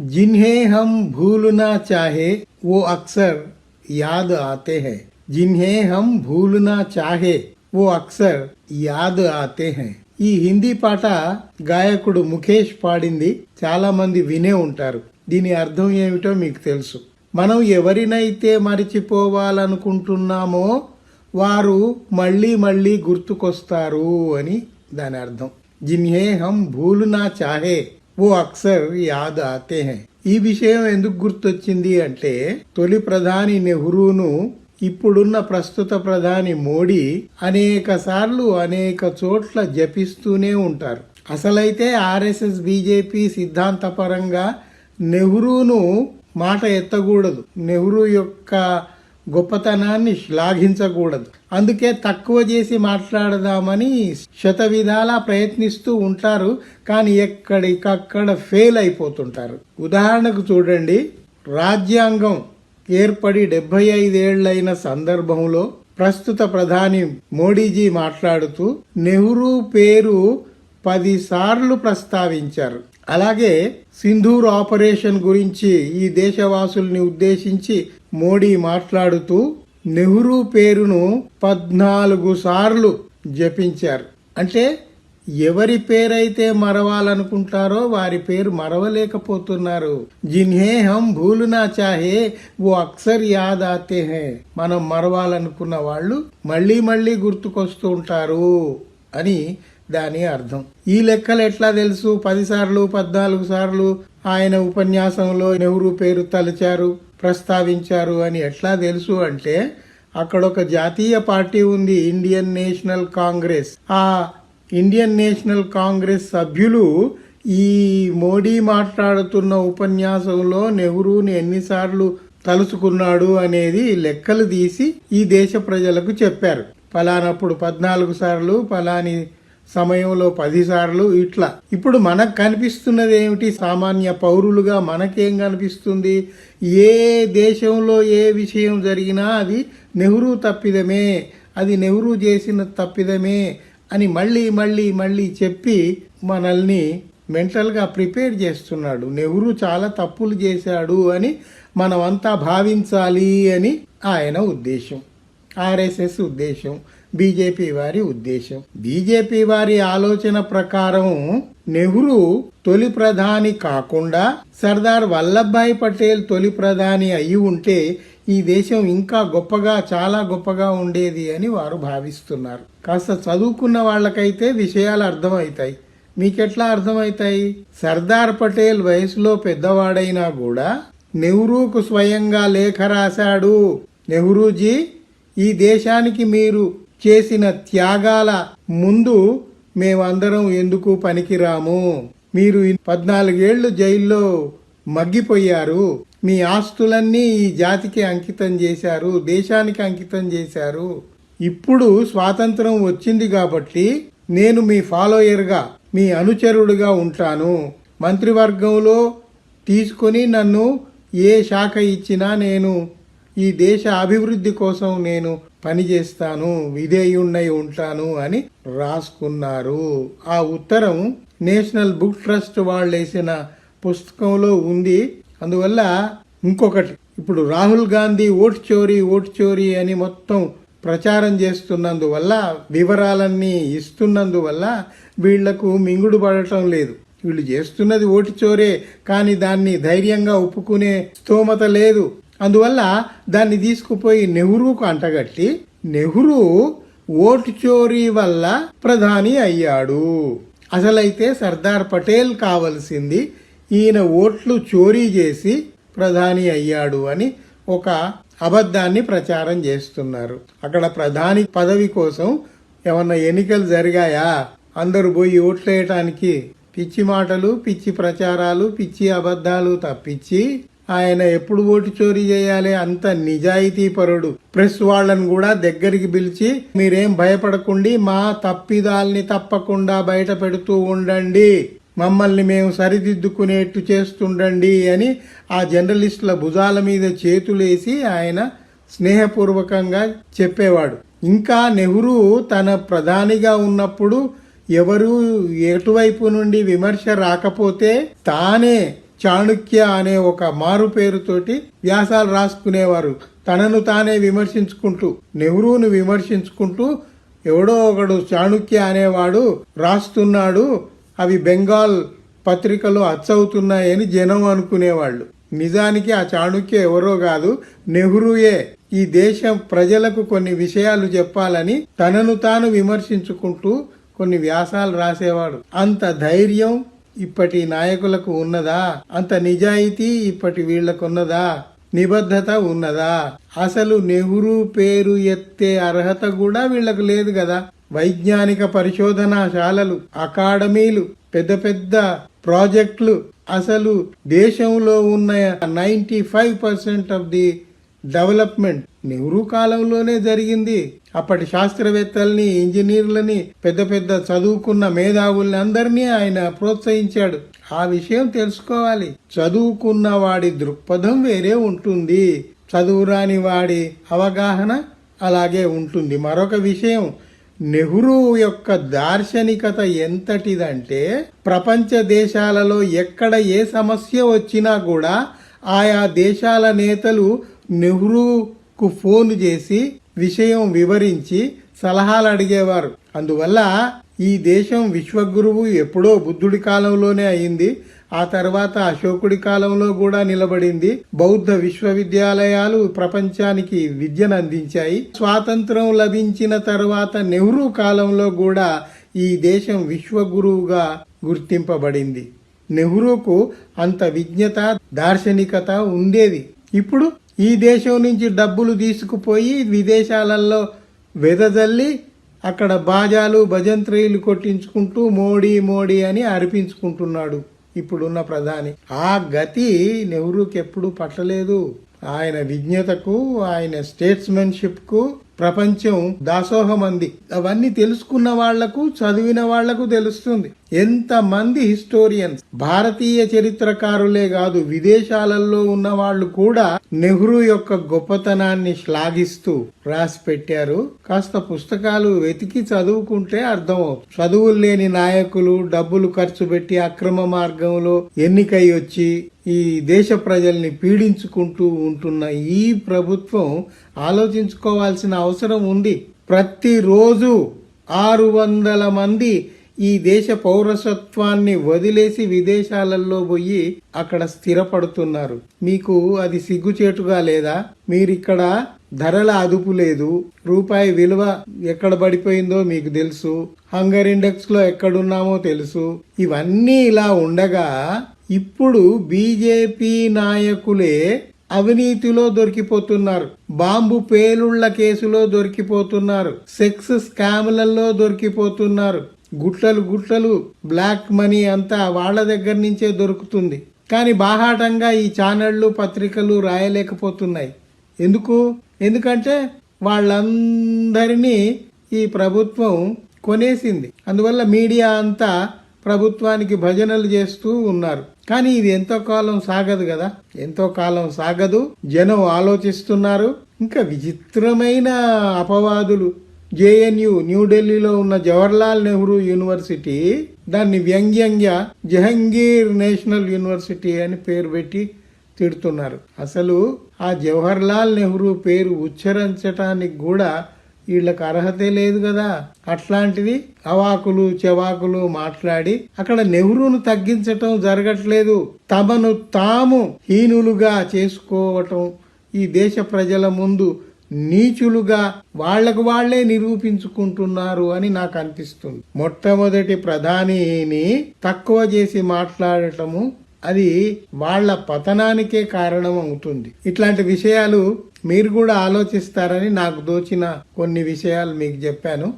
जिन्हें हम भूलना चाहे वो अक्सर याद आते हैं. जिन्हें हम भूलना चाहे वो अक्सर యాద్ ఆతే హై. ఈ హిందీ పాట గాయకుడు ముఖేష్ పాడింది. చాలా మంది వినే ఉంటారు. దీని అర్థం ఏమిటో మీకు తెలుసు. మనం ఎవరినైతే మరిచిపోవాలనుకుంటున్నామో వారు మళ్ళీ మళ్ళీ గుర్తుకొస్తారు అని దాని అర్థం. జిన్హే హమ్ భూలునా చాహే ఓ అక్సర్ యాద్ ఆతే హై. ఈ విషయం ఎందుకు గుర్తొచ్చింది అంటే తొలి ప్రధాని నెహ్రూను ఇప్పుడున్న ప్రస్తుత ప్రధాని మోడీ అనేక సార్లు అనేక చోట్ల జపిస్తూనే ఉంటారు. అసలైతే ఆర్ఎస్ఎస్ బీజేపీ సిద్ధాంతపరంగా నెహ్రూను మాట ఎత్తకూడదు, నెహ్రూ యొక్క గొప్పతనాన్ని శ్లాఘించకూడదు. అందుకే తక్కువ చేసి మాట్లాడదామని శతవిధాలా ప్రయత్నిస్తూ ఉంటారు. కానీ ఎక్కడికక్కడ ఫెయిల్ అయిపోతుంటారు. ఉదాహరణకు చూడండి, రాజ్యాంగం ఏర్పడి 75 ఏళ్లైన సందర్భంలో ప్రస్తుత ప్రధాని మోడీజీ మాట్లాడుతూ నెహ్రూ పేరు 10 సార్లు ప్రస్తావించారు. అలాగే సింధూర్ ఆపరేషన్ గురించి ఈ దేశవాసుల్ని ఉద్దేశించి మోడీ మాట్లాడుతూ నెహ్రూ పేరును 14 సార్లు జపించారు. అంటే ఎవరి పేరైతే మరవాలనుకుంటారో వారి పేరు మరవలేకపోతున్నారు. జిన్హే హమ్ భూలునా చాహే ఓ అక్సర్ యాద్ ఆతే హై. మనం మరవాలనుకున్న వాళ్ళు మళ్ళీ మళ్ళీ గుర్తుకొస్తూ ఉంటారు అని దాని అర్థం. ఈ లెక్కలు ఎట్లా తెలుసు? 10 సార్లు 14 సార్లు ఆయన ఉపన్యాసంలో నెహ్రూ పేరు తలచారు, ప్రస్తావించారు అని ఎట్లా తెలుసు అంటే అక్కడ ఒక జాతీయ పార్టీ ఉంది, ఇండియన్ నేషనల్ కాంగ్రెస్. ఆ ఇండియన్ నేషనల్ కాంగ్రెస్ సభ్యులు ఈ మోడీ మాట్లాడుతున్న ఉపన్యాసంలో నెహ్రూని ఎన్నిసార్లు తలుచుకున్నాడు అనేది లెక్కలు తీసి ఈ దేశ ప్రజలకు చెప్పారు. ఫలానప్పుడు 14 సార్లు, ఫలాని సమయంలో 10 సార్లు, ఇట్లా. ఇప్పుడు మనకు కనిపిస్తున్నది ఏమిటి? సామాన్య పౌరులుగా మనకేం కనిపిస్తుంది? ఏ దేశంలో ఏ విషయం జరిగినా అది నెహ్రూ తప్పిదమే, అది నెహ్రూ చేసిన తప్పిదమే అని మళ్ళీ మళ్ళీ మళ్ళీ చెప్పి మనల్ని మెంటల్గా ప్రిపేర్ చేస్తున్నాడు. నెహ్రూ చాలా తప్పులు చేశాడు అని మనమంతా భావించాలి అని ఆయన ఉద్దేశం, ఆర్ఎస్ఎస్ ఉద్దేశం, బీజేపీ వారి ఉద్దేశం. బీజేపీ వారి ఆలోచన ప్రకారం నెహ్రూ తొలి ప్రధాని కాకుండా సర్దార్ వల్లభాయ్ పటేల్ తొలి ప్రధాని అయి ఉంటే ఈ దేశం ఇంకా గొప్పగా, చాలా గొప్పగా ఉండేది అని వారు భావిస్తున్నారు. కాస్త చదువుకున్న వాళ్ళకైతే విషయాలు అర్థమవుతాయి. మీకెట్లా అర్థమవుతాయి? సర్దార్ పటేల్ వయసులో పెద్దవాడైనా కూడా నెహ్రూకు స్వయంగా లేఖ రాశాడు. నెహ్రూజీ, ఈ దేశానికి మీరు చేసిన త్యాగాల ముందు మేమందరం ఎందుకు పనికిరాము? మీరు 14 ఏళ్లు జైల్లో మగ్గిపోయారు. మీ ఆస్తులన్నీ ఈ జాతికి అంకితం చేశారు, దేశానికి అంకితం చేశారు. ఇప్పుడు స్వాతంత్రం వచ్చింది కాబట్టి నేను మీ ఫాలోయర్గా, మీ అనుచరుడుగా ఉంటాను. మంత్రివర్గంలో తీసుకొని నన్ను ఏ శాఖ ఇచ్చినా నేను ఈ దేశ అభివృద్ధి కోసం నేను పనిచేస్తాను, విధేయుణ్ణై ఉంటాను అని రాసుకున్నారు. ఆ ఉత్తరం నేషనల్ బుక్ ట్రస్ట్ వాళ్ళు వేసిన పుస్తకంలో ఉంది. అందువల్ల ఇంకొకటి, ఇప్పుడు రాహుల్ గాంధీ ఓటు చోరీ అని మొత్తం ప్రచారం చేస్తున్నందువల్ల, వివరాలన్నీ ఇస్తున్నందువల్ల వీళ్లకు మింగుడు పడటం లేదు. వీళ్ళు చేస్తున్నది ఓటు చోరే, కానీ దాన్ని ధైర్యంగా ఒప్పుకునే స్తోమత లేదు. అందువల్ల దాన్ని తీసుకుపోయి నెహ్రూకు అంటగట్టి నెహ్రూ ఓటు చోరీ వల్ల ప్రధాని అయ్యాడు. అసలైతే సర్దార్ పటేల్ కావలసింది ఈయన ఓట్లు చోరీ చేసి ప్రధాని అయ్యాడు అని ఒక అబద్ధాన్ని ప్రచారం చేస్తున్నారు. అక్కడ ప్రధాని పదవి కోసం ఏమన్నా ఎన్నికలు జరిగాయా? అందరూ పోయి ఓట్లేయటానికి పిచ్చి మాటలు, పిచ్చి ప్రచారాలు, పిచ్చి అబద్ధాలు తప్పించి ఆయన ఎప్పుడు ఓటు చోరీ చేయాలి? అంత నిజాయితీ పరుడు. ప్రెస్ వాళ్ళని కూడా దగ్గరికి పిలిచి మీరేం భయపడకండి, మా తప్పిదాల్ని తప్పకుండా బయట పెడుతూ ఉండండి, మమ్మల్ని మేము సరిదిద్దుకునేట్టు చేస్తుండండి అని ఆ జర్నలిస్టుల భుజాల మీద చేతులేసి ఆయన స్నేహపూర్వకంగా చెప్పేవాడు. ఇంకా నెహ్రూ తన ప్రధానిగా ఉన్నప్పుడు ఎవరు ఎటువైపు నుండి విమర్శ రాకపోతే తానే చాణుక్య అనే ఒక మారు పేరుతోటి వ్యాసాలు రాసుకునేవారు. తనను తానే విమర్శించుకుంటూ, నెహ్రూను విమర్శించుకుంటూ ఎవడో ఒకడు చాణుక్య అనేవాడు రాస్తున్నాడు, అవి బెంగాల్ పత్రికలో అచ్చవుతున్నాయని జనం అనుకునేవాళ్ళు. నిజానికి ఆ చాణుక్య ఎవరో కాదు, నెహ్రూయే. ఈ దేశం ప్రజలకు కొన్ని విషయాలు చెప్పాలని తనను తాను విమర్శించుకుంటూ కొన్ని వ్యాసాలు రాసేవాడు. అంత ధైర్యం ఇప్పటి నాయకులకు ఉన్నదా? అంత నిజాయితీ ఇప్పటి వీళ్లకున్నదా? నిబద్ధత ఉన్నదా? అసలు నెహ్రూ పేరు ఎత్తే అర్హత కూడా వీళ్లకు లేదు కదా. వైజ్ఞానిక పరిశోధనాశాలలు, అకాడమీలు, పెద్ద పెద్ద ప్రాజెక్టులు, అసలు దేశంలో ఉన్న 95% ఆఫ్ ది డెవలప్మెంట్ నెహ్రూ కాలంలోనే జరిగింది. అప్పటి శాస్త్రవేత్తల్ని, ఇంజనీర్లని, పెద్ద పెద్ద చదువుకున్న మేధావుల్ని అందరినీ ఆయన ప్రోత్సహించాడు. ఆ విషయం తెలుసుకోవాలి. చదువుకున్న వాడి దృక్పథం వేరే ఉంటుంది, చదువురాని వాడి అవగాహన అలాగే ఉంటుంది. మరొక విషయం, నెహ్రూ యొక్క దార్శనికత ఎంతటిదంటే ప్రపంచ దేశాలలో ఎక్కడ ఏ సమస్య వచ్చినా కూడా ఆయా దేశాల నేతలు నెహ్రూకు ఫోన్ చేసి విషయం వివరించి సలహాలు అడిగేవారు. అందువల్ల ఈ దేశం విశ్వగురువు ఎప్పుడో బుద్ధుడి కాలంలోనే అయింది. ఆ తర్వాత అశోకుడి కాలంలో కూడా నిలబడింది. బౌద్ధ విశ్వవిద్యాలయాలు ప్రపంచానికి విద్యను అందించాయి. స్వాతంత్రం లభించిన తర్వాత నెహ్రూ కాలంలో కూడా ఈ దేశం విశ్వగురువుగా గుర్తింపబడింది. నెహ్రూకు అంత విజ్ఞత, దార్శనికత ఉండేది. ఇప్పుడు ఈ దేశం నుంచి డబ్బులు తీసుకుపోయి విదేశాలలో వెదజల్లి అక్కడ బాజాలు, భజంత్రీలు కొట్టించుకుంటూ మోడీ మోడీ అని అర్పించుకుంటున్నాడు ఇప్పుడున్న ప్రధాని. ఆ గతి నెహ్రూకి ఎప్పుడు పట్టలేదు. ఆయన విజ్ఞతకు, ఆయన స్టేట్స్మెన్షిప్ కు ప్రపంచం దాసోహమంది. అవన్నీ తెలుసుకున్న వాళ్లకు, చదివిన వాళ్లకు తెలుస్తుంది. ఎంతమంది హిస్టోరియన్స్, భారతీయ చరిత్రకారులే కాదు, విదేశాలలో ఉన్న వాళ్ళు కూడా నెహ్రూ యొక్క గొప్పతనాన్ని శ్లాఘిస్తూ రాసి పెట్టారు. కాస్త పుస్తకాలు వెతికి చదువుకుంటే అర్థమవుతుంది. చదువులు లేని నాయకులు డబ్బులు ఖర్చు పెట్టి అక్రమ మార్గంలో ఎన్నికై వచ్చి ఈ దేశ ప్రజల్ని పీడించుకుంటూ ఉంటున్న ఈ ప్రభుత్వం ఆలోచించుకోవాల్సిన అవసరం ఉంది. ప్రతిరోజు 600 మంది ఈ దేశ పౌరసత్వాన్ని వదిలేసి విదేశాలలో పోయి అక్కడ స్థిరపడుతున్నారు. మీకు అది సిగ్గుచేటుగా లేదా? మీరిక్కడ ధరల అదుపు లేదు, రూపాయి విలువ ఎక్కడ పడిపోయిందో మీకు తెలుసు, హంగర్ ఇండెక్స్ లో ఎక్కడున్నామో తెలుసు. ఇవన్నీ ఇలా ఉండగా ఇప్పుడు బీజేపీ నాయకులే అవినీతిలో దొరికిపోతున్నారు, బాంబు పేలుళ్ల కేసులో దొరికిపోతున్నారు, సెక్స్ స్కామ్లలో దొరికిపోతున్నారు. గుట్టలు బ్లాక్ మనీ అంతా వాళ్ళ దగ్గర నుంచే దొరుకుతుంది. కానీ బాహాటంగా ఈ ఛానళ్లు, పత్రికలు రాయలేకపోతున్నాయి. ఎందుకంటే వాళ్ళందరినీ ఈ ప్రభుత్వం కొనేసింది. అందువల్ల మీడియా అంతా ప్రభుత్వానికి భజనలు చేస్తూ ఉన్నారు. కానీ ఇది ఎంతో కాలం సాగదు కదా, ఎంతో కాలం సాగదు. జనం ఆలోచిస్తున్నారు. ఇంకా విచిత్రమైన అపవాదులు. జేఎన్యు, న్యూఢిల్లీలో ఉన్న జవహర్లాల్ నెహ్రూ యూనివర్సిటీ, దాన్ని వ్యంగ్యంగా జహంగీర్ నేషనల్ యూనివర్సిటీ అని పేరు పెట్టి తిడుతున్నారు. అసలు ఆ జవహర్లాల్ నెహ్రూ పేరు ఉచ్చరించటానికి కూడా వీళ్ళకి అర్హతే లేదు కదా. అట్లాంటిది అవాకులు చెవాకులు మాట్లాడి అక్కడ నెహ్రూను తగ్గించటం జరగట్లేదు. తమను తాము హీనులుగా చేసుకోవటం, ఈ దేశ ప్రజల ముందు నీచులుగా వాళ్లకు వాళ్లే నిరూపించుకుంటున్నారు అని నాకు అనిపిస్తుంది. మొట్టమొదటి ప్రధానిని తక్కువ చేసి మాట్లాడటము అది వాళ్ల పతనానికే కారణం అవుతుంది. ఇట్లాంటి విషయాలు మీరు కూడా ఆలోచిస్తారని నాకు దోచిన కొన్ని విషయాలు మీకు చెప్పాను.